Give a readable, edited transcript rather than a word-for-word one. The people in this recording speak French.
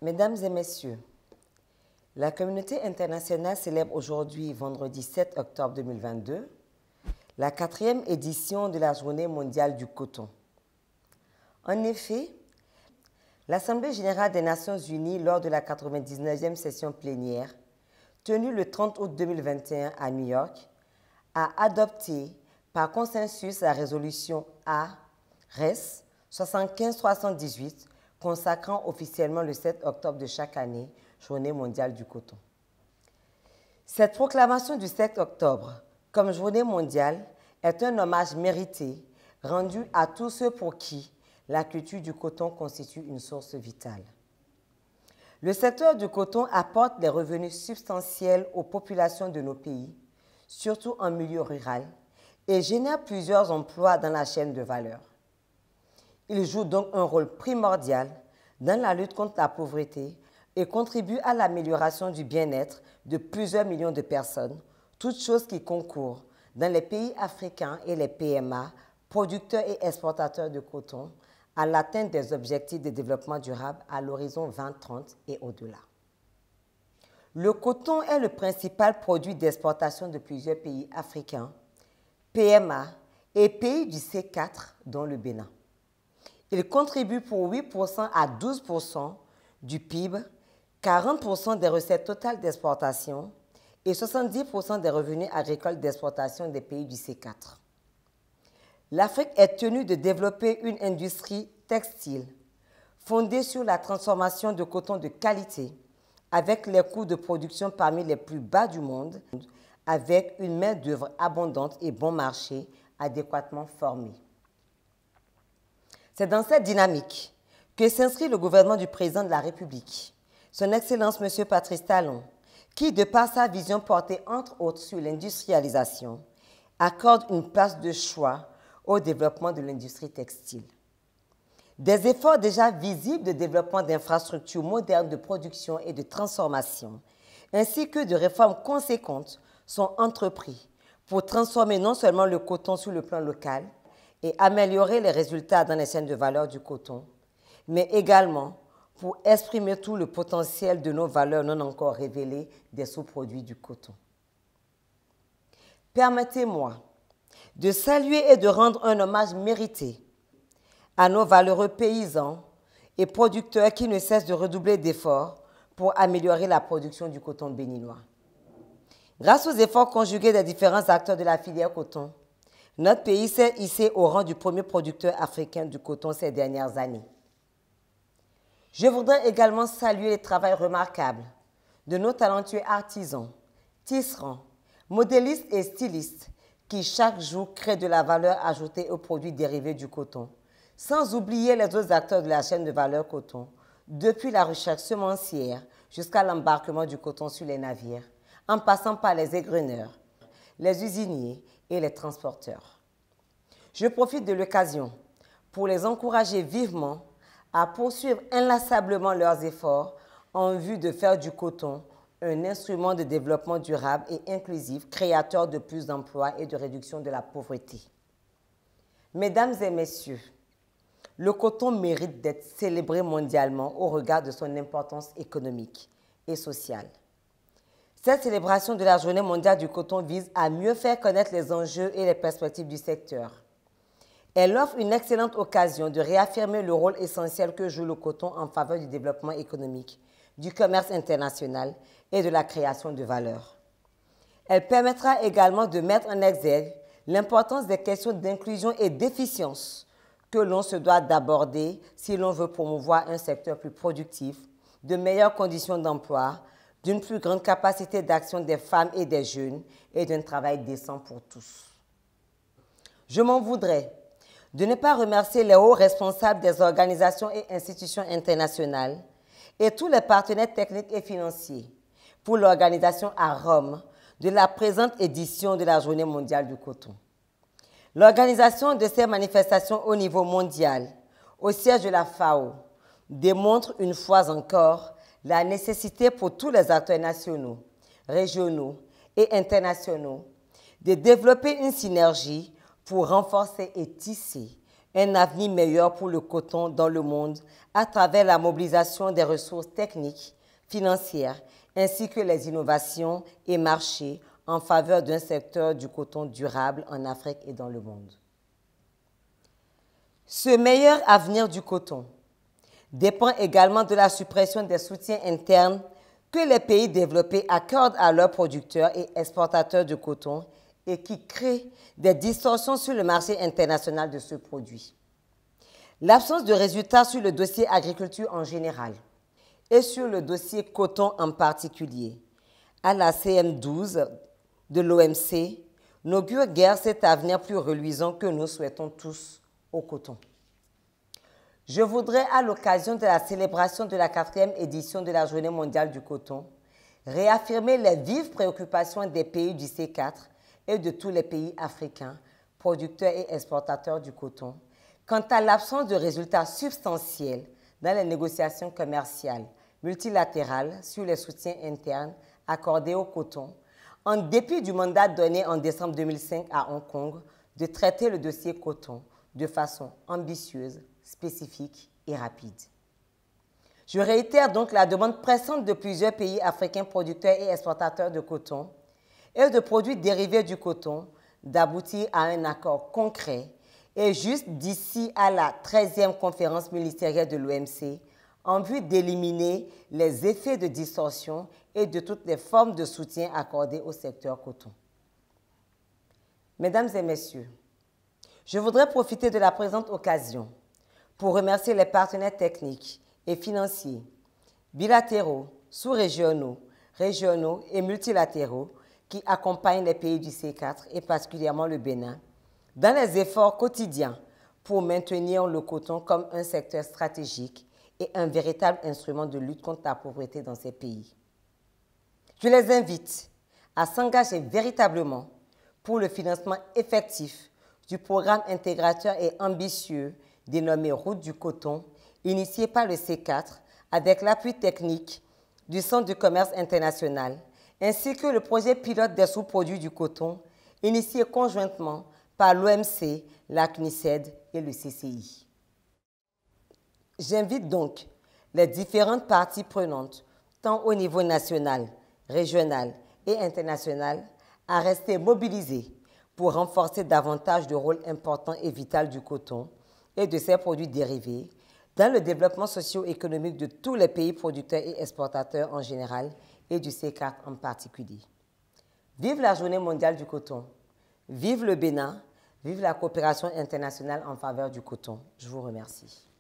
Mesdames et messieurs, la communauté internationale célèbre aujourd'hui, vendredi 7 octobre 2022, la 4e édition de la Journée mondiale du coton. En effet, l'Assemblée générale des Nations unies, lors de la 99e session plénière, tenue le 30 août 2021 à New York, a adopté par consensus la résolution A-RES 75-318 consacrant officiellement le 7 octobre de chaque année, Journée mondiale du coton. Cette proclamation du 7 octobre comme Journée mondiale est un hommage mérité rendu à tous ceux pour qui la culture du coton constitue une source vitale. Le secteur du coton apporte des revenus substantiels aux populations de nos pays, surtout en milieu rural, et génère plusieurs emplois dans la chaîne de valeur. Il joue donc un rôle primordial dans la lutte contre la pauvreté et contribue à l'amélioration du bien-être de plusieurs millions de personnes, toutes choses qui concourent dans les pays africains et les PMA, producteurs et exportateurs de coton, à l'atteinte des objectifs de développement durable à l'horizon 2030 et au-delà. Le coton est le principal produit d'exportation de plusieurs pays africains, PMA et pays du C4, dont le Bénin. Il contribue pour 8% à 12% du PIB, 40% des recettes totales d'exportation et 70% des revenus agricoles d'exportation des pays du C4. L'Afrique est tenue de développer une industrie textile fondée sur la transformation de coton de qualité, avec les coûts de production parmi les plus bas du monde, avec une main-d'œuvre abondante et bon marché adéquatement formée. C'est dans cette dynamique que s'inscrit le gouvernement du président de la République, son Excellence M. Patrice Talon, qui, de par sa vision portée entre autres sur l'industrialisation, accorde une place de choix au développement de l'industrie textile. Des efforts déjà visibles de développement d'infrastructures modernes de production et de transformation, ainsi que de réformes conséquentes, sont entrepris pour transformer non seulement le coton sur le plan local et améliorer les résultats dans les chaînes de valeur du coton, mais également pour exprimer tout le potentiel de nos valeurs non encore révélées des sous-produits du coton. Permettez-moi de saluer et de rendre un hommage mérité à nos valeureux paysans et producteurs qui ne cessent de redoubler d'efforts pour améliorer la production du coton béninois. Grâce aux efforts conjugués des différents acteurs de la filière coton, notre pays s'est hissé au rang du premier producteur africain du coton ces dernières années. Je voudrais également saluer le travail remarquable de nos talentueux artisans, tisserands, modélistes et stylistes qui chaque jour créent de la valeur ajoutée aux produits dérivés du coton, sans oublier les autres acteurs de la chaîne de valeur coton, depuis la recherche semencière jusqu'à l'embarquement du coton sur les navires, en passant par les égreneurs, les usiniers et les transporteurs. Je profite de l'occasion pour les encourager vivement à poursuivre inlassablement leurs efforts en vue de faire du coton un instrument de développement durable et inclusif, créateur de plus d'emplois et de réduction de la pauvreté. Mesdames et messieurs, le coton mérite d'être célébré mondialement au regard de son importance économique et sociale. Cette célébration de la Journée mondiale du coton vise à mieux faire connaître les enjeux et les perspectives du secteur. Elle offre une excellente occasion de réaffirmer le rôle essentiel que joue le coton en faveur du développement économique, du commerce international et de la création de valeur. Elle permettra également de mettre en exergue l'importance des questions d'inclusion et d'efficience que l'on se doit d'aborder si l'on veut promouvoir un secteur plus productif, de meilleures conditions d'emploi, d'une plus grande capacité d'action des femmes et des jeunes et d'un travail décent pour tous. Je m'en voudrais de ne pas remercier les hauts responsables des organisations et institutions internationales et tous les partenaires techniques et financiers pour l'organisation à Rome de la présente édition de la Journée mondiale du coton. L'organisation de ces manifestations au niveau mondial, au siège de la FAO, démontre une fois encore la nécessité pour tous les acteurs nationaux, régionaux et internationaux de développer une synergie pour renforcer et tisser un avenir meilleur pour le coton dans le monde à travers la mobilisation des ressources techniques, financières, ainsi que les innovations et marchés en faveur d'un secteur du coton durable en Afrique et dans le monde. Ce meilleur avenir du coton dépend également de la suppression des soutiens internes que les pays développés accordent à leurs producteurs et exportateurs de coton et qui créent des distorsions sur le marché international de ce produit. L'absence de résultats sur le dossier agriculture en général et sur le dossier coton en particulier, à la CM12 de l'OMC, n'augure guère cet avenir plus reluisant que nous souhaitons tous au coton. Je voudrais, à l'occasion de la célébration de la 4e édition de la Journée mondiale du coton, réaffirmer les vives préoccupations des pays du C4 et de tous les pays africains, producteurs et exportateurs du coton, quant à l'absence de résultats substantiels dans les négociations commerciales multilatérales sur les soutiens internes accordés au coton, en dépit du mandat donné en décembre 2005 à Hong Kong de traiter le dossier coton de façon ambitieuse, spécifique et rapide. Je réitère donc la demande pressante de plusieurs pays africains producteurs et exportateurs de coton et de produits dérivés du coton d'aboutir à un accord concret et juste d'ici à la 13e conférence ministérielle de l'OMC en vue d'éliminer les effets de distorsion et de toutes les formes de soutien accordées au secteur coton. Mesdames et messieurs, je voudrais profiter de la présente occasion pour remercier les partenaires techniques et financiers, bilatéraux, sous-régionaux, régionaux et multilatéraux qui accompagnent les pays du C4 et particulièrement le Bénin dans les efforts quotidiens pour maintenir le coton comme un secteur stratégique et un véritable instrument de lutte contre la pauvreté dans ces pays. Je les invite à s'engager véritablement pour le financement effectif du programme intégrateur et ambitieux dénommé Route du coton, initié par le C4 avec l'appui technique du Centre du commerce international, ainsi que le projet pilote des sous-produits du coton, initié conjointement par l'OMC, la CNICED et le CCI. J'invite donc les différentes parties prenantes, tant au niveau national, régional et international, à rester mobilisées pour renforcer davantage le rôle important et vital du coton et de ses produits dérivés dans le développement socio-économique de tous les pays producteurs et exportateurs en général et du C4 en particulier. Vive la Journée mondiale du coton, vive le Bénin, vive la coopération internationale en faveur du coton. Je vous remercie.